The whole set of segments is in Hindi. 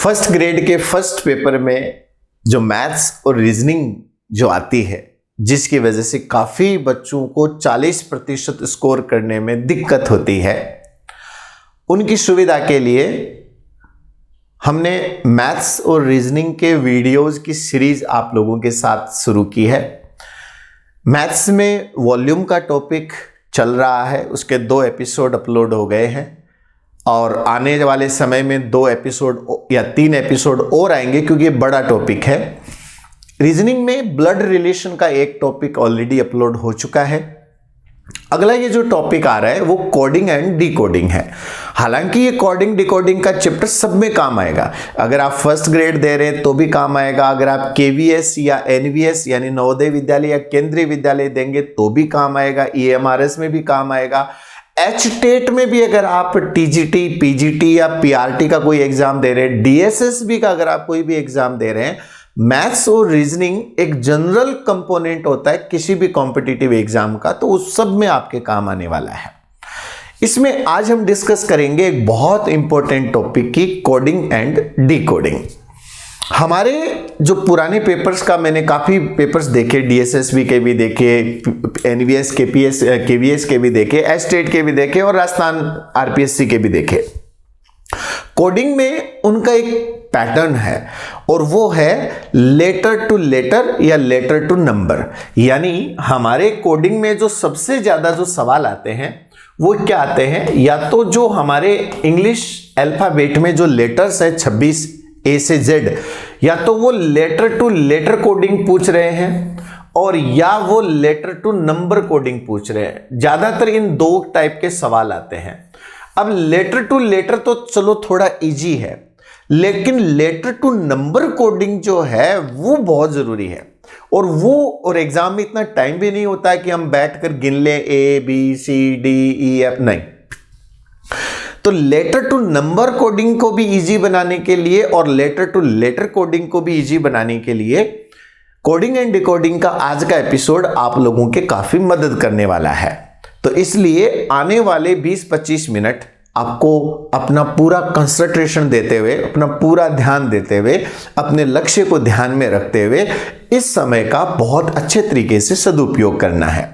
फर्स्ट ग्रेड के फर्स्ट पेपर में जो मैथ्स और रीजनिंग जो आती है, जिसकी वजह से काफ़ी बच्चों को 40% स्कोर करने में दिक्कत होती है, उनकी सुविधा के लिए हमने मैथ्स और रीजनिंग के वीडियोस की सीरीज आप लोगों के साथ शुरू की है। मैथ्स में वॉल्यूम का टॉपिक चल रहा है, उसके 2 एपिसोड अपलोड हो गए हैं और आने वाले समय में 2 एपिसोड या 3 एपिसोड और आएंगे क्योंकि ये बड़ा टॉपिक है। रीजनिंग में ब्लड रिलेशन का एक टॉपिक ऑलरेडी अपलोड हो चुका है। अगला ये जो टॉपिक आ रहा है वो कोडिंग एंड डिकोडिंग है। हालांकि ये कोडिंग डिकोडिंग का चैप्टर सब में काम आएगा। अगर आप फर्स्ट ग्रेड दे रहे हैं तो भी काम आएगा, अगर आप केवीएस या एनवीएस यानी नवोदय विद्यालय या केंद्रीय विद्यालय देंगे तो भी काम आएगा, ईएमआरएस में भी काम आएगा, एचटेट में भी अगर आप टीजीटी, पीजीटी या पीआरटी का कोई एग्जाम दे रहे हैं, डीएसएसबी का अगर आप कोई भी एग्जाम दे रहे हैं, मैथ्स और रीजनिंग एक जनरल कंपोनेंट होता है किसी भी कॉम्पिटिटिव एग्जाम का, तो उस सब में आपके काम आने वाला है। इसमें आज हम डिस्कस करेंगे एक बहुत इंपॉर्टेंट टॉपिक की कोडिंग एंड डिकोडिंग। हमारे जो पुराने पेपर्स का मैंने काफ़ी पेपर्स देखे, डीएसएसबी के भी देखे, एनवीएस केवीएस के भी देखे, एचटेट के भी देखे और राजस्थान आरपीएससी के भी देखे। कोडिंग में उनका एक पैटर्न है और वो है लेटर टू लेटर या लेटर टू नंबर। यानी हमारे कोडिंग में जो सबसे ज़्यादा जो सवाल आते हैं वो क्या आते हैं, या तो जो हमारे इंग्लिश अल्फाबेट में जो लेटर्स है 26 ए से जेड, या तो वो लेटर टू लेटर कोडिंग पूछ रहे हैं और या वो लेटर टू नंबर कोडिंग पूछ रहे हैं। ज़्यादातर इन 2 टाइप के सवाल आते हैं। अब लेटर टू लेटर तो चलो थोड़ा इजी है, लेकिन लेटर टू नंबर कोडिंग जो है वो बहुत जरूरी है और एग्जाम में इतना टाइम भी नहीं होता है कि हम बैठकर गिन लें A B C D E F, नहीं। तो लेटर टू नंबर कोडिंग को भी इजी बनाने के लिए और लेटर टू लेटर कोडिंग को भी इजी बनाने के लिए कोडिंग एंड डिकोडिंग का आज का एपिसोड आप लोगों के काफी मदद करने वाला है। तो इसलिए आने वाले 20-25 मिनट आपको अपना पूरा कंसंट्रेशन देते हुए, अपना पूरा ध्यान देते हुए, अपने लक्ष्य को ध्यान में रखते हुए इस समय का बहुत अच्छे तरीके से सदुपयोग करना है।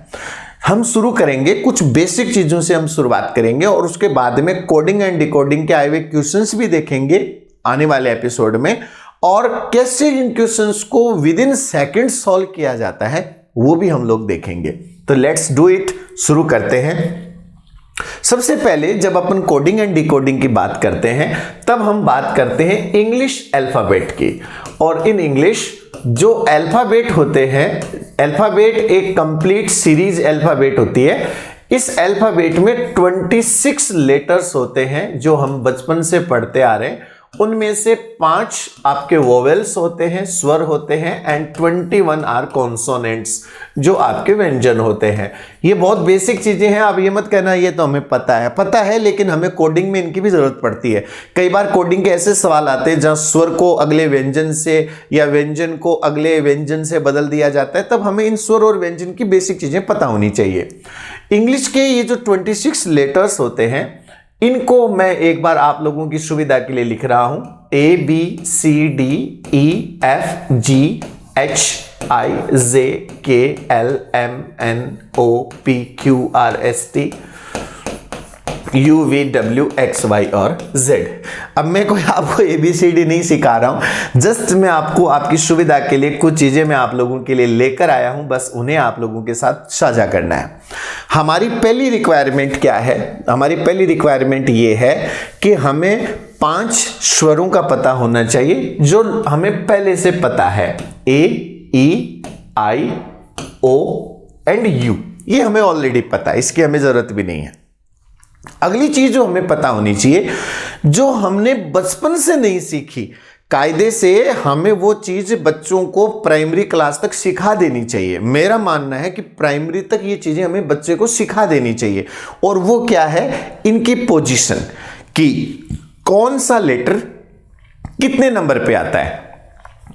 हम शुरू करेंगे, कुछ बेसिक चीजों से हम शुरुआत करेंगे और उसके बाद में कोडिंग एंड डिकोडिंग के आए हुए क्वेश्चंस भी देखेंगे आने वाले एपिसोड में, और कैसे इन क्वेश्चंस को विद इन सेकेंड सॉल्व किया जाता है वो भी हम लोग देखेंगे। तो लेट्स डू इट, शुरू करते हैं। सबसे पहले जब अपन कोडिंग एंड डिकोडिंग की बात करते हैं तब हम बात करते हैं इंग्लिश अल्फाबेट की। और इन इंग्लिश जो अल्फाबेट होते हैं, अल्फाबेट एक कंप्लीट सीरीज अल्फाबेट होती है। इस अल्फाबेट में 26 लेटर्स होते हैं जो हम बचपन से पढ़ते आ रहे हैं। उनमें से 5 आपके वोवेल्स होते हैं, स्वर होते हैं, एंड 21 आर कॉन्सोनेंट्स जो आपके व्यंजन होते हैं। ये बहुत बेसिक चीजें हैं, आप ये मत कहना ये तो हमें पता है, लेकिन हमें कोडिंग में इनकी भी जरूरत पड़ती है। कई बार कोडिंग के ऐसे सवाल आते हैं जहां स्वर को अगले व्यंजन से या व्यंजन को अगले व्यंजन से बदल दिया जाता है, तब हमें इन स्वर और व्यंजन की बेसिक चीजें पता होनी चाहिए। इंग्लिश के ये जो 26 लेटर्स होते हैं, इनको मैं एक बार आप लोगों की सुविधा के लिए लिख रहा हूं। A B C D E F G H I J K L M N O P Q R S T U V W X Y और जेड। अब मैं कोई आपको ABCD नहीं सिखा रहा हूं, जस्ट मैं आपको आपकी सुविधा के लिए कुछ चीजें मैं आप लोगों के लिए लेकर आया हूं, बस उन्हें आप लोगों के साथ साझा करना है। हमारी पहली रिक्वायरमेंट क्या है? हमारी पहली रिक्वायरमेंट ये है कि हमें 5 स्वरों का पता होना चाहिए जो हमें पहले से पता है। A, E, I, O and U, ये हमें ऑलरेडी पता है, इसकी हमें जरूरत भी नहीं है। अगली चीज जो हमें पता होनी चाहिए, जो हमने बचपन से नहीं सीखी, कायदे से हमें वो चीज बच्चों को प्राइमरी क्लास तक सिखा देनी चाहिए। मेरा मानना है कि प्राइमरी तक ये चीजें हमें बच्चे को सिखा देनी चाहिए। और वो क्या है? इनकी पोजीशन, कि कौन सा लेटर कितने नंबर पे आता है।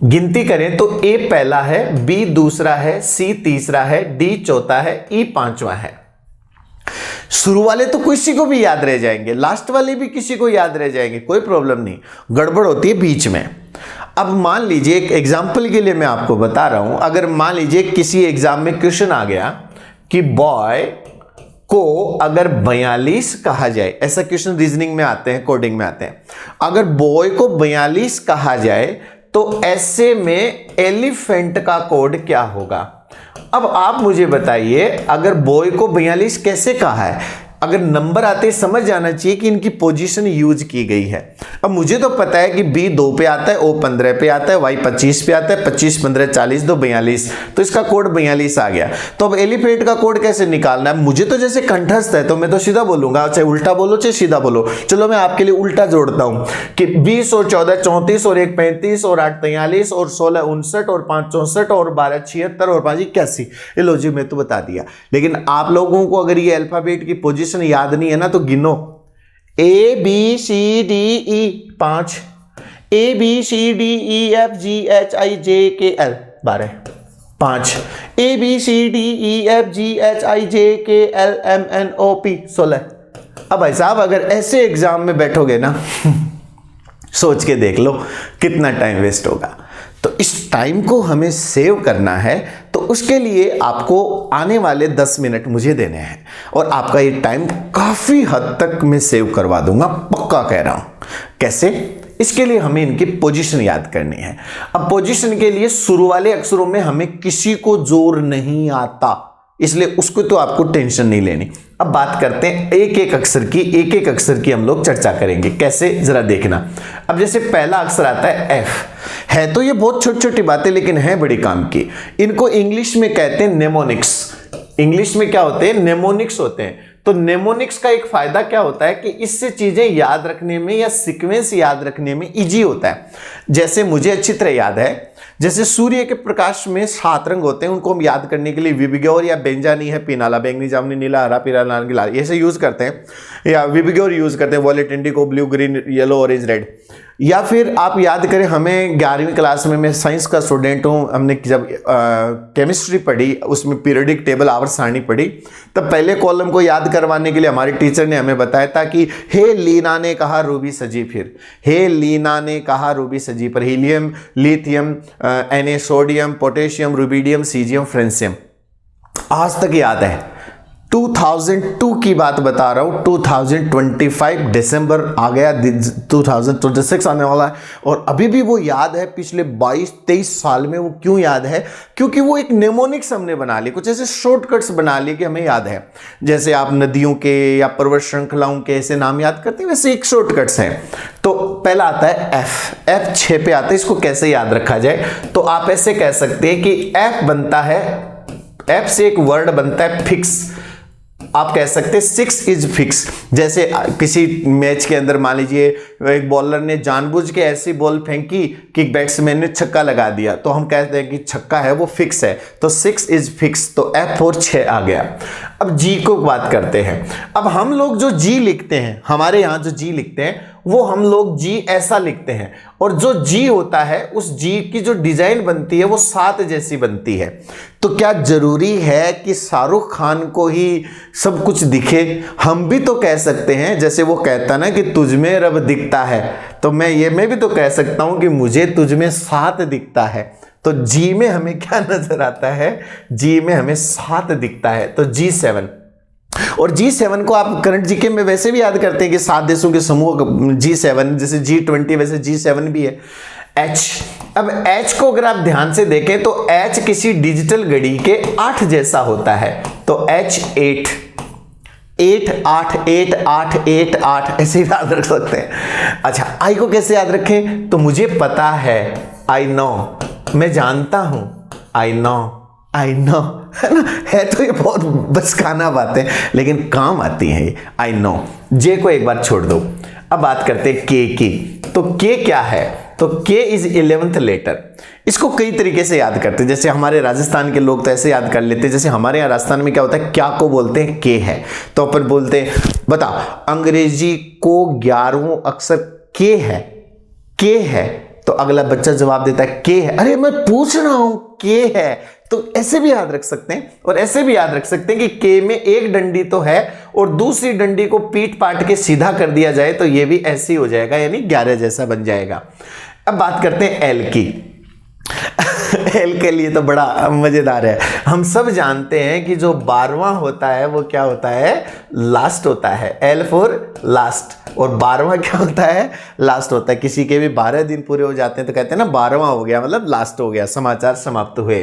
गिनती करें तो A पहला है, B दूसरा है, C तीसरा है, D चौथा है, E पांचवा है। शुरू वाले तो किसी को भी याद रह जाएंगे, लास्ट वाले भी किसी को याद रह जाएंगे, कोई प्रॉब्लम नहीं, गड़बड़ होती है बीच में। अब मान लीजिए एक एग्जाम्पल के लिए मैं आपको बता रहा हूं, अगर मान लीजिए किसी एग्जाम में क्वेश्चन आ गया कि बॉय को अगर 42 कहा जाए, ऐसा क्वेश्चन रीजनिंग में आते हैं, कोडिंग में आते हैं, अगर बॉय को 42 कहा जाए तो ऐसे में एलिफेंट का कोड क्या होगा। अब आप मुझे बताइए, अगर बॉय को 42 कैसे कहा है, अगर नंबर आते ही समझ जाना चाहिए कि इनकी पोजीशन यूज की गई है। अब मुझे तो पता है कि बी 2 पे आता है, ओ 15 पे आता है, वाई 25 पे आता है, 25 15 40 2 42, तो इसका कोड 42 आ गया। तो अब एलिफेंट का कोड कैसे निकालना है, मुझे तो जैसे कंठस्थ है तो मैं तो सीधा बोलूंगा, चाहे उल्टा बोलो चाहे सीधा बोलो। चलो मैं आपके लिए उल्टा जोड़ता हूं कि 20 और 14 34 और 1 35 और 8 43 और 16 59 और 5 64 और 12 76 और 5 81। ये लो जी, मैं तो बता दिया। लेकिन आप लोगों को अगर ये अल्फाबेट की पोजीशन याद नहीं है ना, तो गिनो A B C D E 5, A B C D E F G H I J K L 12 5, A B C D E F G H I J K L M N O P 16। अब भाई साहब अगर ऐसे एग्जाम में बैठोगे ना सोच के देख लो कितना टाइम वेस्ट होगा। तो इस टाइम को हमें सेव करना है, तो उसके लिए आपको आने वाले 10 मिनट मुझे देने हैं और आपका ये टाइम काफ़ी हद तक मैं सेव करवा दूंगा, पक्का कह रहा हूं। कैसे? इसके लिए हमें इनकी पोजीशन याद करनी है। अब पोजीशन के लिए शुरू वाले अक्षरों में हमें किसी को जोर नहीं आता, इसलिए उसको तो आपको टेंशन नहीं लेनी। अब बात करते हैं एक एक अक्षर की हम लोग चर्चा करेंगे। कैसे, जरा देखना। अब जैसे पहला अक्षर आता है एफ, है तो ये बहुत छोटी छोटी बातें लेकिन है बड़ी काम की। इनको इंग्लिश में कहते हैं नेमोनिक्स। इंग्लिश में क्या होते हैं? नेमोनिक्स होते हैं। तो नेमोनिक्स का एक फायदा क्या होता है कि इससे चीजें याद रखने में या सीक्वेंस याद रखने में इजी होता है। जैसे मुझे अच्छी तरह याद है, जैसे सूर्य के प्रकाश में 7 रंग होते हैं, उनको हम याद करने के लिए विबिगोर या बेंजानी है, पीनाला, बैंगनी, जामुनी, नीला, हरा, पीला, नारंगी, लाल, ऐसे यूज करते हैं, या विबिगोर यूज करते हैं, violet, indigo, blue, green, yellow, orange, red. या फिर आप याद करें, हमें 11वीं क्लास में, मैं साइंस का स्टूडेंट हूँ, हमने जब केमिस्ट्री पढ़ी उसमें पीरियडिक टेबल आवर्त सारणी पढ़ी, तब पहले कॉलम को याद करवाने के लिए हमारे टीचर ने हमें बताया था कि हे लीना ने कहा रूबी सजी फिर, हे लीना ने कहा रूबी सजी पर, helium, lithium, Na, sodium, potassium, rubidium, caesium, francium. आज तक याद है। 2002 की बात बता रहा हूं, 2025 दिसंबर आ गया, 2026 आने वाला है और अभी भी वो याद है। पिछले 22-23 साल में वो क्यों याद है? क्योंकि वो एक नेमोनिक्स हमने बना ली, कुछ ऐसे शॉर्टकट्स बना लिए कि हमें याद है। जैसे आप नदियों के या पर्वत श्रृंखलाओं के ऐसे नाम याद करते हैं, वैसे एक शॉर्टकट्स हैं। तो पहला आता है एफ 6 पे आता है। इसको कैसे याद रखा जाए? तो आप ऐसे कह सकते हैं कि एफ बनता है, एफ से एक वर्ड बनता है फिक्स। आप कह सकते हैं 6 इज फिक्स। जैसे किसी मैच के अंदर मान लीजिए एक बॉलर ने जानबूझ के ऐसी बॉल फेंकी कि बैट्समैन ने छक्का लगा दिया, तो हम कहते हैं कि छक्का है वो फिक्स है, तो 6 इज फिक्स। तो F और 6 आ गया। अब जी को बात करते हैं। अब हम लोग जो जी लिखते हैं, हमारे यहाँ जो जी लिखते हैं वो हम लोग जी ऐसा लिखते हैं, और जो जी होता है उस जी की जो डिजाइन बनती है वो 7 जैसी बनती है। तो क्या जरूरी है कि शाहरुख खान को ही सब कुछ दिखे? हम भी तो कह सकते हैं, जैसे वो कहता ना कि तुझ में रब दिखता है, तो मैं भी तो कह सकता हूं कि मुझे तुझ में 7 दिखता है। तो जी में हमें क्या नजर आता है? जी में हमें 7 दिखता है, तो G7। और G7 को आप करंट जीके में वैसे भी याद करते हैं कि 7 देशों के समूह G7, जैसे G20 वैसे G7 भी है। H, अब H को अगर आप ध्यान से देखें तो H किसी डिजिटल घड़ी के 8 जैसा होता है, तो H 8 8 8 8 8 8 ऐसे याद रख सकते हैं। अच्छा, I को कैसे याद रखें? तो मुझे पता है, I know, मैं जानता हूं, I know, है ना? है तो ये बहुत बचकाना बातें लेकिन काम आती हैं ये, I know। जे को एक बार छोड़ दो। अब बात करते हैं के की। तो के क्या है? तो के इज 11th लेटर। इसको कई तरीके से याद करते हैं। जैसे हमारे राजस्थान के लोग तो ऐसे याद कर लेते हैं, जैसे हमारे यहाँ राजस्थान में क्या होता है, क्या को बोलते हैं के है, तो अपन बोलते हैं बता अंग्रेजी को 11वां अक्षर के है, तो अगला बच्चा जवाब देता है के है। अरे मैं पूछ रहा हूं के है, तो ऐसे भी याद रख सकते हैं और ऐसे भी याद रख सकते हैं कि के में एक डंडी तो है और दूसरी डंडी को पीट पाट के सीधा कर दिया जाए तो ये भी ऐसे ही हो जाएगा, यानी 11 जैसा बन जाएगा। अब बात करते हैं एल की। एल के लिए तो बड़ा मजेदार है। हम सब जानते हैं कि जो 12वां होता है वो क्या होता है, लास्ट होता है। एल फॉर लास्ट, और 12वां क्या होता है, लास्ट होता है। किसी के भी 12 दिन पूरे हो जाते हैं तो कहते हैं ना 12वां हो गया, मतलब लास्ट हो गया, समाचार समाप्त हुए।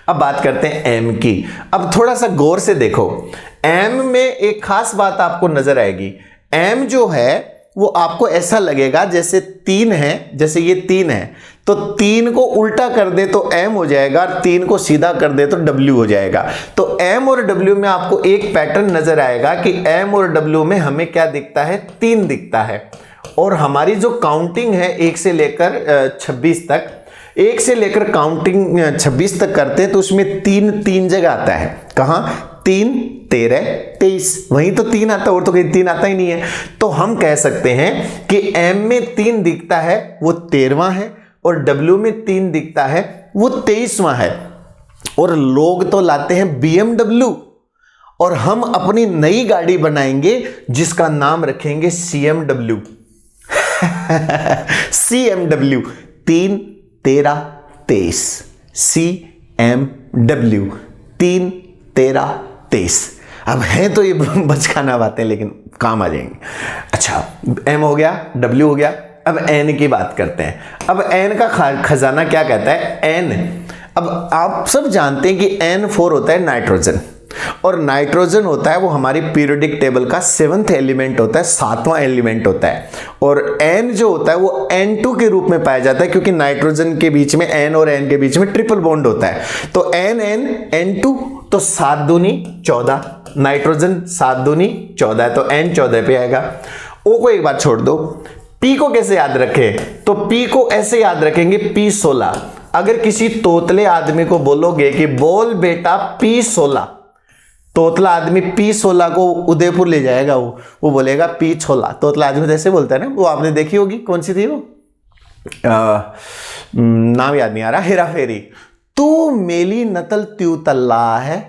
अब बात करते हैं एम की। अब थोड़ा सा गौर से देखो, एम में एक खास बात आपको नजर आएगी। एम जो है वो आपको ऐसा लगेगा जैसे 3 है, जैसे ये 3 है तो 3 को उल्टा कर दे तो एम हो जाएगा, 3 को सीधा कर दे तो डब्ल्यू हो जाएगा। तो एम और डब्ल्यू में आपको एक पैटर्न नजर आएगा कि एम और डब्ल्यू में हमें क्या दिखता है, 3 दिखता है। और हमारी जो काउंटिंग है 1 से लेकर 26 तक, 1 से लेकर काउंटिंग 26 तक करते हैं तो उसमें 3 जगह आता है। कहां, 3, 13, 23, वहीं तो 3 आता है, और तो कहीं 3 आता ही नहीं है। तो हम कह सकते हैं कि एम में 3 दिखता है वो 13वां है, और डब्ल्यू में 3 दिखता है वो 23वां है। और लोग तो लाते हैं BMW, और हम अपनी नई गाड़ी बनाएंगे जिसका नाम रखेंगे CMW। CMW 3, 13, 23, CMW 3, 13, 23। अब है तो ये बचकाना बातें, लेकिन काम आ जाएंगे। अच्छा, एम हो गया, डब्ल्यू हो गया। अब एन की बात करते हैं। अब एन का खजाना क्या कहता है, एन। अब आप सब जानते हैं कि N4 होता है नाइट्रोजन, और नाइट्रोजन होता है वो हमारी पीरियोडिक टेबल का 7th एलिमेंट होता है, 7वां एलिमेंट होता है। और N जो होता है वो N2 के रूप में पाया जाता है, क्योंकि नाइट्रोजन के बीच में N और N के बीच में ट्रिपल बॉन्ड होता है। तो NN N2, तो 7 दूनी 14, नाइट्रोजन 7 दूनी 14 है, तो N 14 पे आएगा। O को एक बार छोड़ दो। P को कैसे याद रखें, तो P को ऐसे याद रखेंगे P16। अगर किसी तोतले आदमी को बोलोगे कि बोल बेटा P16, तोतला आदमी P16 को उदयपुर ले जाएगा, वो बोलेगा P16। तोतला आदमी तो ऐसे बोलता है ना, वो आपने देखी होगी, कौन सी थी वो, नाम याद नहीं आ रहा, हेरा फेरी। तू मेली नतल त्यू तल्ला है,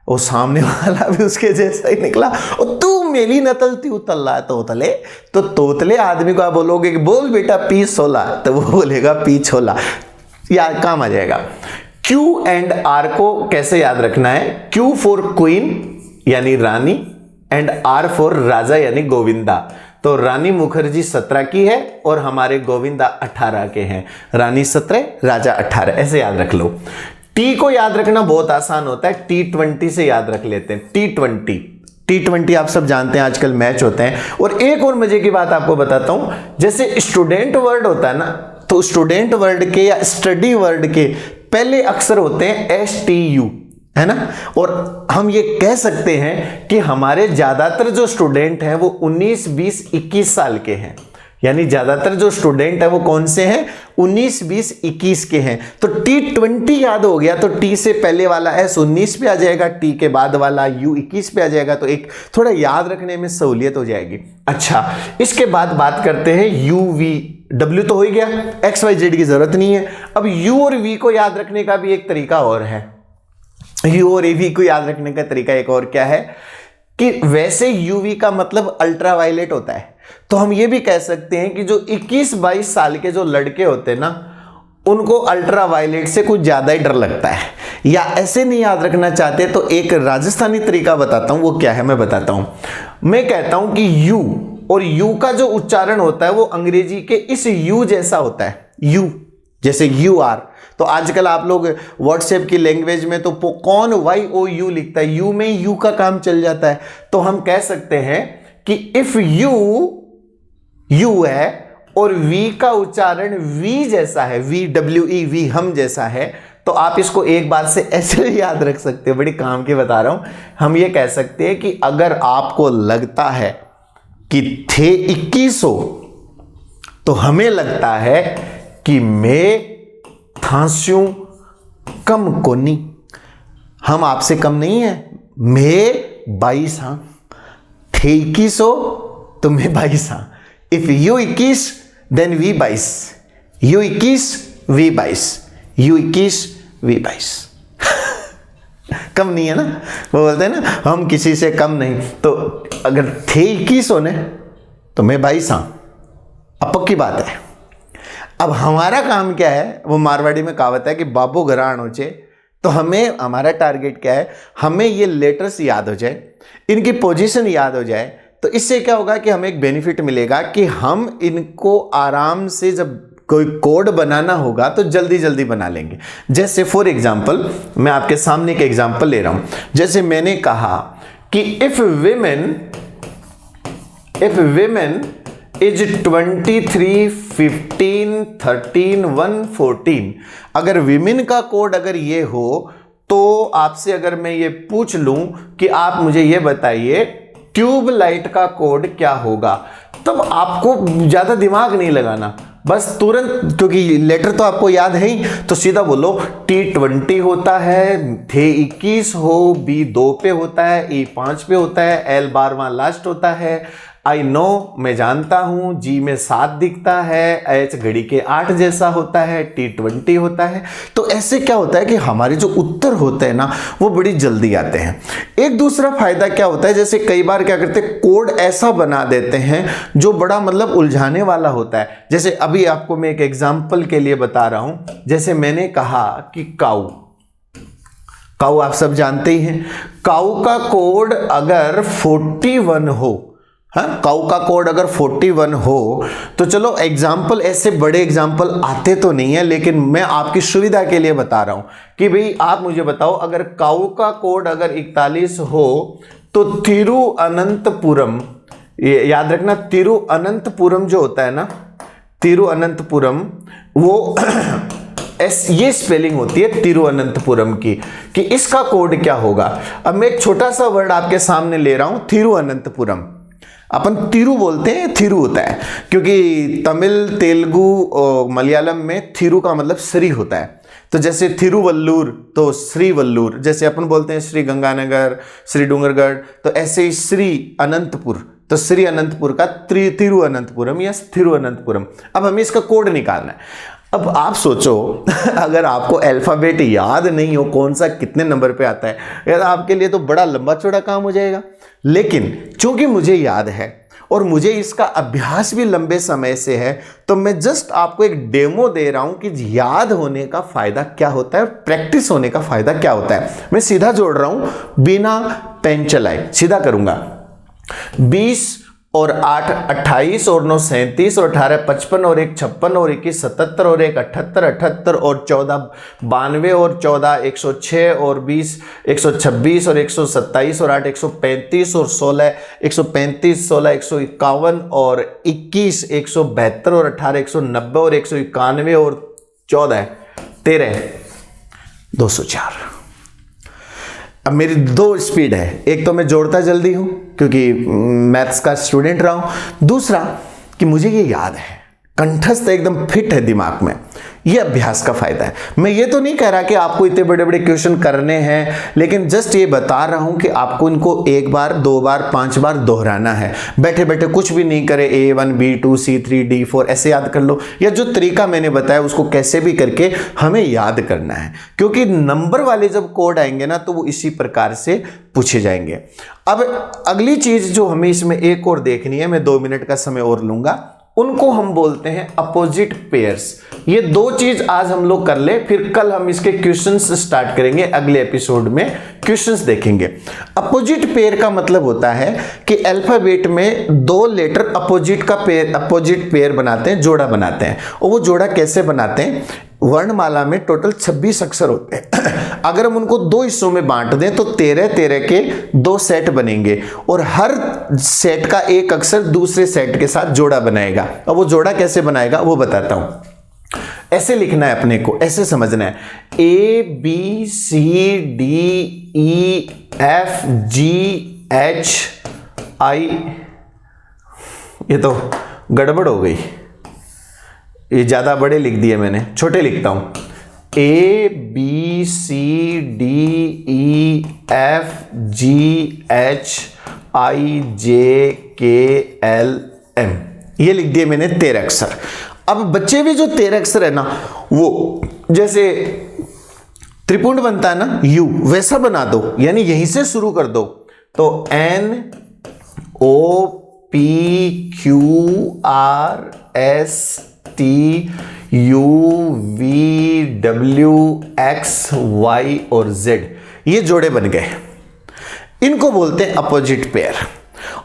वो सामने वाला भी उसके जैसा ही निकला, और तू मेली नतल त्यू तल्ला है तोतले। तो तोतले आदमी को आप बोलोगे कि बोल बेटा P16, तो वो बोलेगा P16, याद काम आ जाएगा। Q एंड R को कैसे याद रखना है, Q फॉर क्वीन यानी रानी, एंड R फॉर राजा यानी गोविंदा। तो रानी मुखर्जी 17 की है और हमारे गोविंदा 18 के हैं। रानी 17, राजा 18, ऐसे याद रख लो। T को याद रखना बहुत आसान होता है, T20 से याद रख लेते हैं। T20 आप सब जानते हैं आजकल मैच होते हैं। और एक और मजे की बात आपको बताता हूं, जैसे स्टूडेंट वर्ड होता है ना, तो स्टूडेंट वर्ड के या स्टडी वर्ड के पहले अक्षर होते हैं STU, है ना। और हम ये कह सकते हैं कि हमारे ज्यादातर जो स्टूडेंट हैं वो 19, 20, 21 साल के हैं। यानी ज्यादातर जो स्टूडेंट है वो कौन से हैं, 19, 20, 21 के हैं। तो T20 याद हो गया तो T से पहले वाला S 19 पे आ जाएगा, T के बाद वाला U 21 पे आ जाएगा, तो एक थोड़ा याद रखने में सहूलियत हो जाएगी। अच्छा, इसके बाद बात करते हैं UV। W तो हो ही गया, XYZ की जरूरत नहीं है। अब U और V को याद रखने का भी एक तरीका और है। U और V को याद रखने का तरीका एक और क्या है कि वैसे UV का मतलब अल्ट्रावायलेट होता है, तो हम ये भी कह सकते हैं कि जो 21-22 साल के जो लड़के होते हैं ना, उनको अल्ट्रावायलेट से कुछ ज्यादा ही डर लगता है। या ऐसे नहीं याद रखना चाहते तो एक राजस्थानी तरीका बताता हूं, वो क्या है मैं बताता हूं। मैं कहता हूं कि U, और U का जो उच्चारण होता है वो अंग्रेजी के इस U जैसा होता है, U जैसे UR। तो आजकल आप लोग व्हाट्सएप की लैंग्वेज में तो कौन YOU लिखता है, U में U का काम चल जाता है। तो हम कह सकते हैं कि इफ U है और V का उच्चारण V जैसा है, VWE, V हम जैसा है, तो आप इसको एक बात से ऐसे याद रख सकते हो, बड़ी काम की बता रहा हूं। हम ये कह सकते हैं कि अगर आपको लगता है कि थे 2100, तो हमें लगता है कि मैं थांस्यूं कम कोनी, हम आपसे कम नहीं है, मैं 22 हां, थे 2100 तो मैं 22 हां। If you 21 then we 22, U21 V22, U21 V22 कम नहीं है ना, वो बोलते हैं ना हम किसी से कम नहीं। तो अगर थे 21 होने तो मैं 22 हूं, अब पक्की बात है। अब हमारा काम क्या है, वो मारवाड़ी में कहावत है कि बाबू घरान होचे। तो हमें, हमारा टारगेट क्या है, हमें ये लेटर्स याद हो जाए, इनकी पोजीशन याद हो जाए। तो इससे क्या होगा कि हमें एक बेनिफिट मिलेगा कि हम इनको आराम से जब कोई कोड बनाना होगा तो जल्दी जल्दी बना लेंगे। जैसे फॉर एग्जांपल मैं आपके सामने एक एग्जांपल ले रहा हूं। जैसे मैंने कहा कि इफ विमेन इज 23, 15, 13, 1, 14, अगर विमेन का कोड अगर ये हो तो आपसे अगर मैं ये पूछ लूं कि आप मुझे ये बताइए ट्यूबलाइट का कोड क्या होगा, तब आपको ज्यादा दिमाग नहीं लगाना, बस तुरंत, क्योंकि लेटर तो आपको याद है ही, तो सीधा बोलो T20 होता है, थे 21 हो, B 2 पे होता है, E 5 पे होता है, L 12वां लास्ट होता है, आई नो मैं जानता हूं, G में 7 दिखता है, H घड़ी के 8 जैसा होता है, T20 होता है। तो ऐसे क्या होता है कि हमारे जो उत्तर होते हैं ना वो बड़ी जल्दी आते हैं। एक दूसरा फायदा क्या होता है, जैसे कई बार क्या करते हैं, कोड ऐसा बना देते हैं जो बड़ा मतलब उलझाने वाला होता है। जैसे अभी आपको मैं एक एग्जाम्पल के लिए बता रहा हूं। जैसे मैंने कहा कि काऊ आप सब जानते ही हैं, काऊ का कोड अगर 41 हो, हाँ, काऊ का कोड अगर 41 हो तो चलो एग्जाम्पल, ऐसे बड़े एग्जाम्पल आते तो नहीं है, लेकिन मैं आपकी सुविधा के लिए बता रहा हूं कि भाई आप मुझे बताओ अगर काऊ का कोड अगर 41 हो तो तिरुअनंतपुरम, ये याद रखना, तिरुअनंतपुरम जो होता है ना, तिरुअनंतपुरम, वो ये स्पेलिंग होती है तिरुअनंतपुरम की, कि इसका कोड क्या होगा। अब मैं एक छोटा सा वर्ड आपके सामने ले रहा हूं, तिरुअनंतपुरम। अपन तिरु बोलते हैं, थिरु होता है, क्योंकि तमिल, तेलुगु, मलयालम में थिरु का मतलब श्री होता है। तो जैसे थिरुवल्लूर तो श्रीवल्लूर, जैसे अपन बोलते हैं श्री गंगानगर, श्री डूंगरगढ़, तो ऐसे ही श्री अनंतपुर, तो श्री अनंतपुर का तिरुअनंतपुरम या थिरुअनंतपुरम। अब हमें इसका कोड निकालना है। अब आप सोचो अगर आपको अल्फाबेट याद नहीं हो कौन सा कितने नंबर पे आता है, यार आपके लिए तो बड़ा लंबा चौड़ा काम हो जाएगा। लेकिन चूंकि मुझे याद है और मुझे इसका अभ्यास भी लंबे समय से है, तो मैं जस्ट आपको एक डेमो दे रहा हूं कि याद होने का फायदा क्या होता है, प्रैक्टिस होने का फायदा क्या होता है। मैं सीधा जोड़ रहा हूं बिना पेन चलाए, सीधा करूंगा। 20 और 8 28 और 9 37 और 18 55 और 1 56 और 21 77 और 1 78 78 और 14 92 और 14 106 और 20 126 और 127 और 8 135 और 16 135 16 151 और 21 172 और 18 190 और 191 और 14 13 204। अब मेरी दो स्पीड है, एक तो मैं जोड़ता जल्दी हूं क्योंकि मैथ्स का स्टूडेंट रहा हूं, दूसरा कि मुझे ये याद है, कंठस्थ एकदम फिट है दिमाग में। ये अभ्यास का फायदा है। मैं ये तो नहीं कह रहा कि आपको इतने बड़े बड़े क्वेश्चन करने हैं, लेकिन जस्ट ये बता रहा हूं कि आपको इनको 1 बार 2 बार 5 बार दोहराना है। बैठे बैठे कुछ भी नहीं करे, A1 B2 C3 D4 ऐसे याद कर लो, या जो तरीका मैंने बताया उसको कैसे भी करके हमें याद करना है, क्योंकि नंबर वाले जब कोड आएंगे ना तो वो इसी प्रकार से पूछे जाएंगे। अब अगली चीज जो हमें इसमें एक और देखनी है, मैं 2 मिनट का समय और लूंगा, उनको हम बोलते हैं अपोजिट पेयर्स। ये 2 चीज आज हम लोग कर ले, फिर कल हम इसके क्वेश्चंस स्टार्ट करेंगे, अगले एपिसोड में क्वेश्चंस देखेंगे। अपोजिट पेयर का मतलब होता है कि अल्फाबेट में 2 लेटर अपोजिट पेयर बनाते हैं, जोड़ा बनाते हैं। और वो जोड़ा कैसे बनाते हैं, वर्णमाला में टोटल 26 अक्षर होते हैं। अगर हम उनको 2 हिस्सों में बांट दें तो 13 के 2 सेट बनेंगे और हर सेट का एक अक्षर दूसरे सेट के साथ जोड़ा बनाएगा। अब वो जोड़ा कैसे बनाएगा वो बताता हूं। ऐसे लिखना है अपने को, ऐसे समझना है, ABCDEFGHI, ये तो गड़बड़ हो गई, ये ज्यादा बड़े लिख दिए मैंने, छोटे लिखता हूं, ABCDEFGHIJKLM, ये लिख दिए मैंने 13 अक्षर। अब बच्चे भी जो 13 अक्षर है ना, वो जैसे त्रिपुंड बनता है ना यू, वैसा बना दो, यानी यहीं से शुरू कर दो। तो NOPQRSTUVWXY और Z, ये जोड़े बन गए। इनको बोलते हैं अपोजिट पेयर।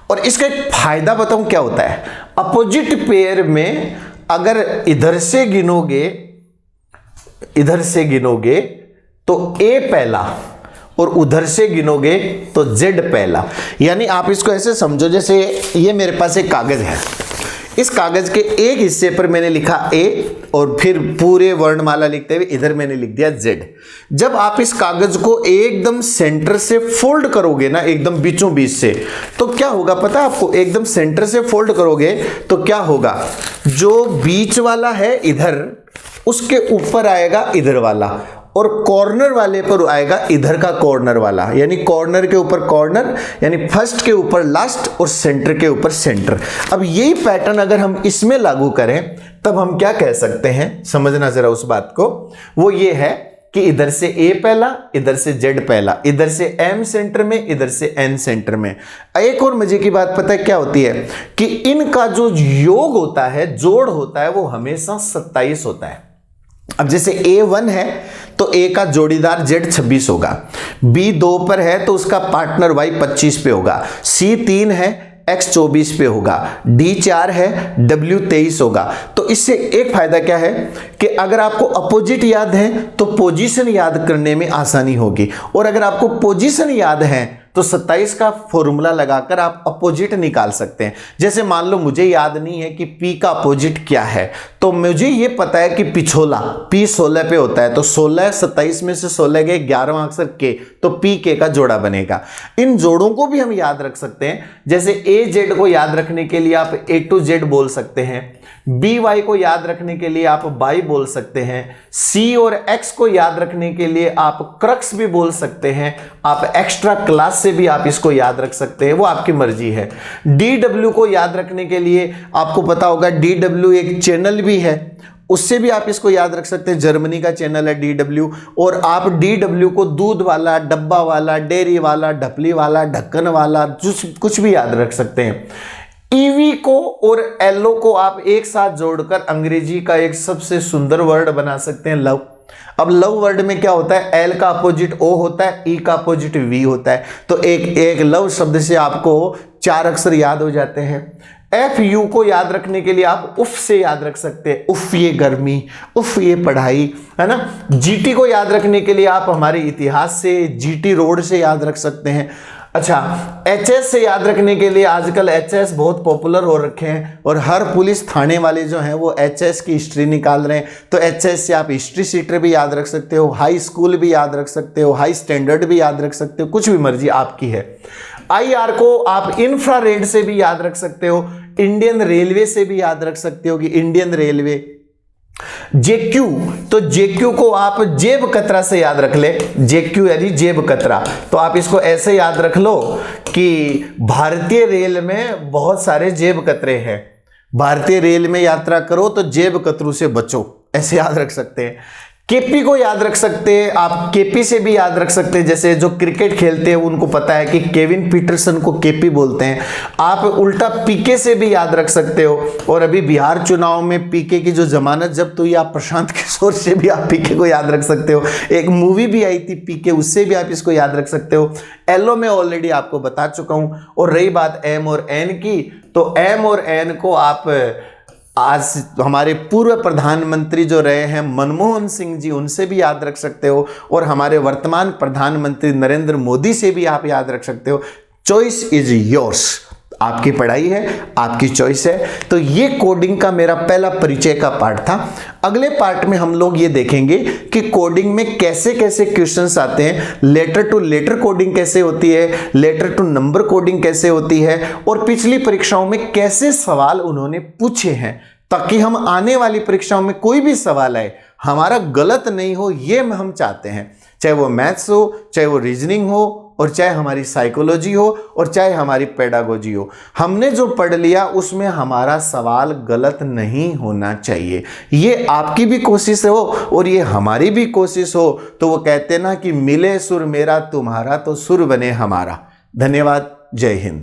और इसका एक फायदा बताऊं क्या होता है। अपोजिट पेयर में अगर इधर से गिनोगे तो A पहला और उधर से गिनोगे तो Z पहला। यानी आप इसको ऐसे समझो, जैसे ये मेरे पास एक कागज है, इस कागज के एक हिस्से पर मैंने लिखा A और फिर पूरे वर्णमाला लिखते हुए इधर मैंने लिख दिया Z। जब आप इस कागज को एकदम सेंटर से फोल्ड करोगे ना, एकदम बीचों बीच से, तो क्या होगा पता है आपको। एकदम सेंटर से फोल्ड करोगे तो क्या होगा, जो बीच वाला है इधर, उसके ऊपर आएगा इधर वाला, और कॉर्नर वाले पर आएगा इधर का कॉर्नर वाला। यानी कॉर्नर के ऊपर कॉर्नर, यानी फर्स्ट के ऊपर लास्ट और सेंटर के ऊपर सेंटर। अब यही पैटर्न अगर हम इसमें लागू करें तब हम क्या कह सकते हैं, समझना जरा उस बात को। वो ये है कि इधर से A पहला, इधर से Z पहला, इधर से M सेंटर में, इधर से N सेंटर में। एक और मजे की बात पता है क्या होती है कि इनका जो योग होता है, जोड़ होता है, वो हमेशा 27 होता है। अब जैसे A1 है तो A का जोड़ीदार Z 26 होगा, B 2 पर है तो उसका पार्टनर Y 25 पे होगा, C 3 है X 24 पे होगा, D 4 है W 23 होगा। तो इससे एक फायदा क्या है कि अगर आपको अपोजिट याद है तो पोजीशन याद करने में आसानी होगी, और अगर आपको पोजीशन याद है तो 27 का फॉर्मूला लगाकर आप अपोजिट निकाल सकते हैं। जैसे मान लो मुझे याद नहीं है कि P का अपोजिट क्या है, तो मुझे ये पता है कि पिछोला P 16 पे होता है, तो 16 27 में से 16 गए, 11वां अक्षर K, तो P K का जोड़ा बनेगा। इन जोड़ों को भी हम याद रख सकते हैं। जैसे A Z को याद रखने के लिए आप A to Z बोल सकते हैं, B Y को याद रखने के लिए आप बाई बोल सकते हैं, C और X को याद रखने के लिए आप क्रक्स भी बोल सकते हैं, आप एक्स्ट्रा क्लास से भी आप इसको याद रख सकते हैं, वो आपकी मर्जी है। DW को याद रखने के लिए आपको पता होगा DW एक चैनल भी है, उससे भी आप इसको याद रख सकते हैं, जर्मनी का चैनल है DW। और आप DW को दूध वाला, डब्बा वाला, डेयरी वाला, ढपली वाला, ढक्कन वाला, कुछ भी याद रख सकते हैं। ईवी को और एलो को आप एक साथ जोड़कर अंग्रेजी का एक सबसे सुंदर वर्ड बना सकते हैं, लव। अब लव वर्ड में क्या होता है, एल का अपोजिट ओ होता है, ई का अपोजिट वी होता है। तो एक लव शब्द से आपको 4 अक्षर याद हो जाते हैं। एफ यू को याद रखने के लिए आप उफ से याद रख सकते हैं, उफ ये गर्मी, उफ ये पढ़ाई, है ना। जीटी को याद रखने के लिए आप हमारे इतिहास से, जीटी रोड से याद रख सकते हैं। अच्छा, एचएस से याद रखने के लिए आजकल एचएस बहुत पॉपुलर हो रखे हैं, और हर पुलिस थाने वाले जो हैं वो एचएस की हिस्ट्री निकाल रहे हैं। तो एचएस से आप हिस्ट्री सीटर भी याद रख सकते हो, हाई स्कूल भी याद रख सकते हो, हाई स्टैंडर्ड भी याद रख सकते हो, कुछ भी मर्जी आपकी है। आईआर को आप इंफ्रारेड से भी याद रख सकते हो, इंडियन रेलवे से भी याद रख सकते हो कि इंडियन रेलवे। जेक्यू, तो जेक्यू को आप जेब कतरा से याद रख ले, जेक्यू यानी जेब कतरा। तो आप इसको ऐसे याद रख लो कि भारतीय रेल में बहुत सारे जेब कतरे हैं, भारतीय रेल में यात्रा करो तो जेब कतरू से बचो, ऐसे याद रख सकते हैं। केपी को याद रख सकते हैं आप, केपी से भी याद रख सकते हैं, जैसे जो क्रिकेट खेलते हैं उनको पता है कि केविन पीटरसन को केपी बोलते हैं। आप उल्टा पीके से भी याद रख सकते हो, और अभी बिहार चुनाव में पीके की जो जमानत जब्त हुई, आप प्रशांत किशोर से भी आप पीके को याद रख सकते हो। एक मूवी भी आई थी पीके, उससे भी आप इसको याद रख सकते हो। एलो में ऑलरेडी आपको बता चुका हूं। और रही बात एम और एन की, तो एम और एन को आप आज हमारे पूर्व प्रधानमंत्री जो रहे हैं मनमोहन सिंह जी, उनसे भी याद रख सकते हो, और हमारे वर्तमान प्रधानमंत्री नरेंद्र मोदी से भी आप याद रख सकते हो। चॉइस इज योर्स, आपकी पढ़ाई है, आपकी चॉइस है। तो ये कोडिंग का मेरा पहला परिचय का पार्ट था। अगले पार्ट में हम लोग ये देखेंगे कि कोडिंग में कैसे कैसे क्वेश्चंस आते हैं, लेटर टू लेटर कोडिंग कैसे होती है, लेटर टू नंबर कोडिंग कैसे होती है, और पिछली परीक्षाओं में कैसे सवाल उन्होंने पूछे हैं, ताकि हम आने वाली परीक्षाओं में कोई भी सवाल आए हमारा गलत नहीं हो, ये हम चाहते हैं। चाहे वो मैथ्स हो, चाहे वो रीजनिंग हो, और चाहे हमारी साइकोलॉजी हो और चाहे हमारी पेडागोजी हो, हमने जो पढ़ लिया उसमें हमारा सवाल गलत नहीं होना चाहिए। ये आपकी भी कोशिश हो और ये हमारी भी कोशिश हो, तो वो कहते ना कि मिले सुर मेरा तुम्हारा तो सुर बने हमारा। धन्यवाद। जय हिंद।